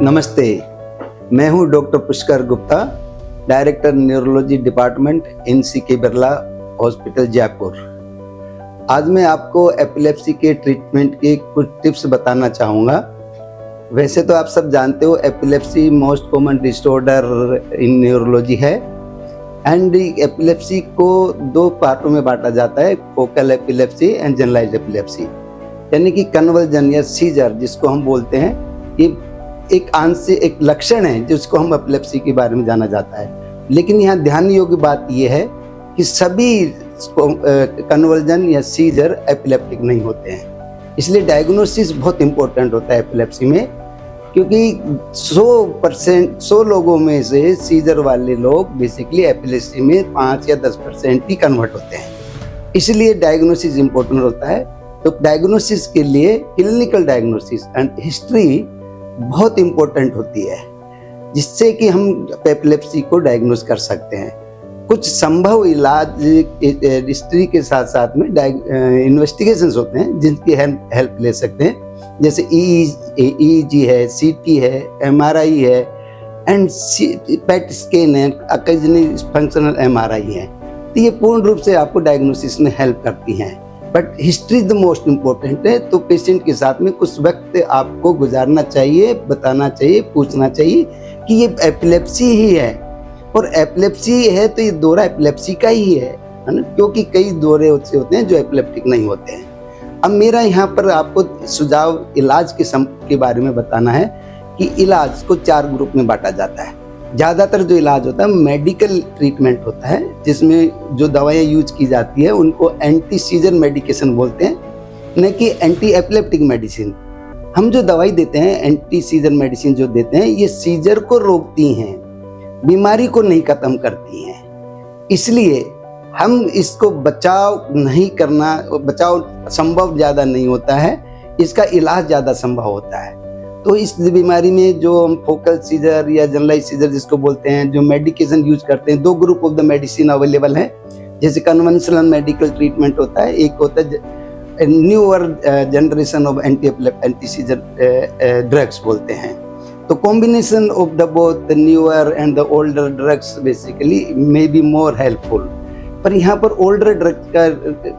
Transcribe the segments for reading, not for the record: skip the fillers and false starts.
नमस्ते, मैं हूं doctor Pushkar Gupta, director neurology department NCK Birla hospital Jaipur. आज मैं आपको एपिलेप्सी के ट्रीटमेंट के कुछ टिप्स बताना चाहूँगा। वैसे तो आप सब जानते हो epilepsy most common disorder in neurology है एंड एपिलेप्सी को दो पार्टों में बांटा जाता है, focal epilepsy and generalised epilepsy. यानी कि कन्वर्जन या सीजर जिसको हम बोलते हैं, ये एक आंशिक एक लक्षण है जिसको हम एपिलेप्सी के बारे में जाना जाता है। लेकिन यहाँ ध्यान योग्य बात यह है कि सभी कन्वर्जन या सीजर एपिलेप्टिक नहीं होते हैं, इसलिए डायग्नोसिस बहुत इंपॉर्टेंट होता है एपिलेप्सी में, क्योंकि 100 लोगों में से सीजर वाले लोग बेसिकली एपिलेप्सी में 5 या 10% ही कन्वर्ट होते हैं। इसलिए डायग्नोसिस इंपॉर्टेंट होता है। तो डायग्नोसिस के लिए क्लिनिकल डायग्नोसिस एंड हिस्ट्री बहुत इम्पोर्टेंट होती है, जिससे कि हम एपिलेप्सी को डायग्नोस कर सकते हैं। कुछ संभव इलाज हिस्ट्री के साथ साथ में इन्वेस्टिगेशंस होते हैं जिनकी हेल्प ले सकते हैं, जैसे EEG है, CT है, MRI है एंड PET स्कैन है, ऑकेजनली फंक्शनल MRI है। तो ये पूर्ण रूप से आपको डायग्नोसिस में हेल्प करती हैं। But history the most important है। तो पेशेंट के साथ में कुछ वक्त आपको गुजारना चाहिए, बताना चाहिए, पूछना चाहिए कि ये एपिलेप्सी ही है, और एपिलेप्सी है तो ये दौरा एपिलेप्सी का ही है ना, क्योंकि कई दौरे होते हैं जो एपिलेप्टिक नहीं होते हैं। अब मेरा यहाँ पर आपको सुझाव इलाज के बारे में बताना है कि इलाज को 4 ग्रुप में बांटा जाता है। ज़्यादातर जो इलाज होता है मेडिकल ट्रीटमेंट होता है, जिसमें जो दवाइयाँ यूज की जाती है उनको एंटी सीजर मेडिकेशन बोलते हैं, न कि एंटी एपिलेप्टिक मेडिसिन। हम जो दवाई देते हैं एंटी सीजर मेडिसिन जो देते हैं, ये सीजर को रोकती हैं, बीमारी को नहीं खत्म करती हैं। इसलिए हम इसको बचाव संभव ज़्यादा नहीं होता है, इसका इलाज ज़्यादा संभव होता है। तो इस बीमारी में जो हम फोकल सीजर या जनरलाइज सीजर जिसको बोलते हैं, जो मेडिकेशन यूज करते हैं, 2 group of the medicine available है। जैसे कन्वेंशनल मेडिकल ट्रीटमेंट होता है, एक होता है newer generation of anti scissor drugs बोलते हैं। तो combination of the both the newer and the older drugs basically may be more helpful. पर यहाँ पर ओल्डर ड्रग का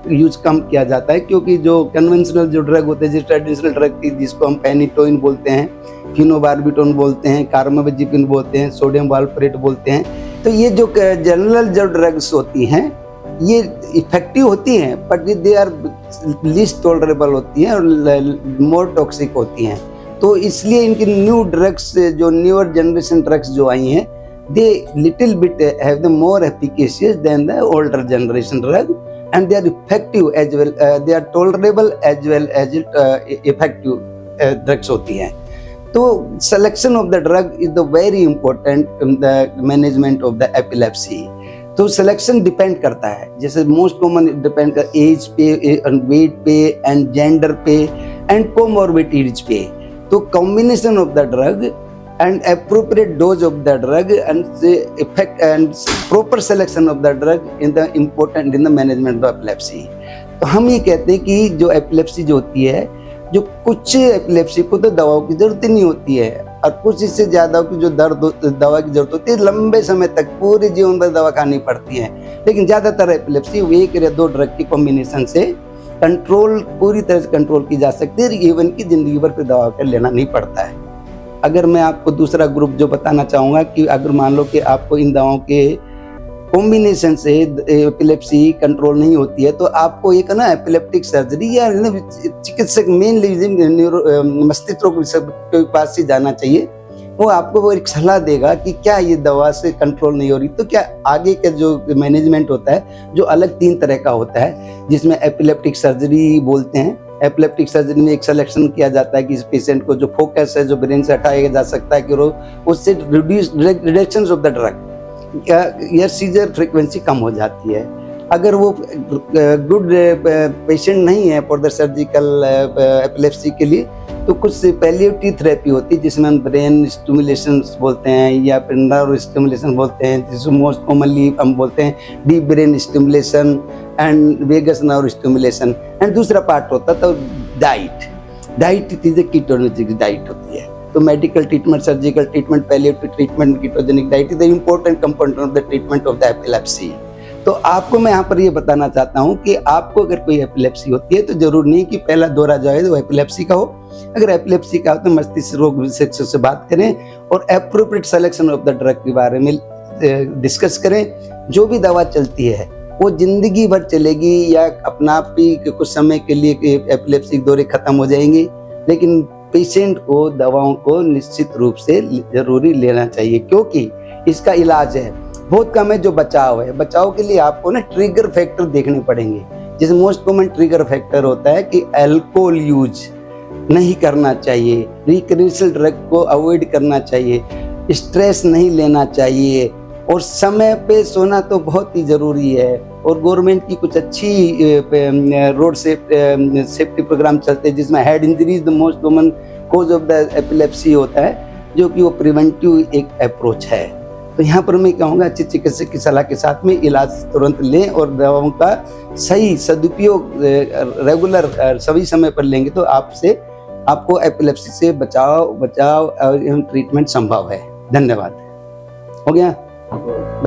यूज कम किया जाता है, क्योंकि जो कन्वेंशनल जो ड्रग होते हैं, जिस ट्रेडिशनल ड्रग थी जिसको हम पेनिटोइन बोलते हैं, फिनोबार्बिटोन बोलते हैं, कार्बामेजिपिन बोलते हैं, सोडियम वालप्रेट बोलते हैं, तो ये जो जनरल जो ड्रग्स होती हैं ये इफेक्टिव होती हैं, but they are least tolerable होती हैं और मोर टॉक्सिक होती हैं। तो इसलिए इनकी न्यू ड्रग्स, जो न्यूअर जनरेशन ड्रग्स जो आई हैं, they little bit have the more efficacious than the older generation drug, and they are effective as well, they are tolerable as well as effective drugs होती हैं। तो selection of the drug is the very important in the management of the epilepsy। तो selection depend करता है, जैसे most common depend कर as पे, wait पे एंड जेंडर पे एंड कोमॉर्बिडिटीज पे। तो combination of the drug and appropriate dose of the drug and the effect and proper selection of the drug in the important in the management of epilepsy। तो हम ये कहते हैं कि जो एपिलेप्सी जो होती है, जो कुछ एपिलेप्सी को तो दवाओं की जरूरत ही नहीं होती है, और कुछ इससे ज़्यादा की जो दवा की जरूरत होती है, लंबे समय तक पूरे जीवन भर दवा खानी पड़ती है। लेकिन ज़्यादातर एपिलेप्सी 1 या 2 ड्रग की कॉम्बिनेशन से कंट्रोल, पूरी तरह से कंट्रोल की जा सकती है, इवन की जिंदगी भर फिर दवा कर लेना नहीं पड़ता है। अगर मैं आपको दूसरा ग्रुप जो बताना चाहूँगा कि अगर मान लो कि आपको इन दवाओं के कॉम्बिनेशन से एपिलेप्सी कंट्रोल नहीं होती है, तो आपको एक ना एपिलेप्टिक सर्जरी या चिकित्सक मेनली मस्तिष्क रोग के पास ही जाना चाहिए। वो आपको वो एक सलाह देगा कि क्या ये दवा से कंट्रोल नहीं हो रही, तो क्या आगे का जो मैनेजमेंट होता है, जो अलग 3 तरह का होता है, जिसमें एपिलेप्टिक सर्जरी बोलते हैं। एपिलेप्टिक सर्जरी में एक सिलेक्शन किया जाता है कि इस पेशेंट को जो फोकस है, जो ब्रेन से हटाया जा सकता है, कि उससे रिडक्शन ऑफ द ड्रग या सीजर फ्रीक्वेंसी कम हो जाती है। अगर वो गुड पेशेंट नहीं है फॉर द सर्जिकल एपिलेप्सी के लिए, तो कुछ पैलिएटिव थेरेपी होती है, जिसमें हम ब्रेन स्टिमुलेशन बोलते हैं या फिर नर्व स्टिमुलेशन बोलते हैं, जिसको मोस्ट कॉमनली हम बोलते हैं deep brain stimulation and vagus nerve stimulation. And दूसरा पार्ट होता है तो डाइट कीटोजेनिक डाइट होती है। तो medical treatment, surgical treatment, palliative treatment, ketogenic diet is the important component of the treatment of the epilepsy. तो आपको मैं यहाँ पर ये बताना चाहता हूँ कि आपको अगर कोई एपिलेप्सी होती है तो जरूर नहीं कि पहला दौरा जो है वो एपिलेप्सी का हो। अगर एपिलेप्सी का हो तो मस्तिष्क रोग विशेषज्ञ से बात करें और appropriate selection of the drug के बारे में डिस्कस करें। जो भी दवा चलती है वो जिंदगी भर चलेगी या अपना आप ही कुछ समय के लिए एपिलेप्सी दौरे खत्म हो जाएंगे, लेकिन पेशेंट को दवाओं को निश्चित रूप से जरूरी लेना चाहिए, क्योंकि इसका इलाज है बहुत कम है जो बचाव है। बचाव के लिए आपको ना ट्रिगर फैक्टर देखने पड़ेंगे। जैसे मोस्ट कॉमन ट्रिगर फैक्टर होता है कि अल्कोहल यूज नहीं करना चाहिए, रिक्रिएशनल ड्रग को अवॉइड करना चाहिए, स्ट्रेस नहीं लेना चाहिए और समय पे सोना तो बहुत ही ज़रूरी है। और गवर्नमेंट की कुछ अच्छी रोड सेफ्टी प्रोग्राम चलते हैं जिसमें head injuries the most common cause of the epilepsy होता है, जो कि वो प्रिवेंटिव एक अप्रोच है। तो यहाँ पर मैं कहूँगा अच्छे चिकित्सक की सलाह के साथ में इलाज तुरंत लें और दवाओं का सही सदुपयोग रेगुलर सभी समय पर लेंगे तो आपको एपिलेप्सी से बचाव एवं ट्रीटमेंट संभव है। धन्यवाद। हो गया।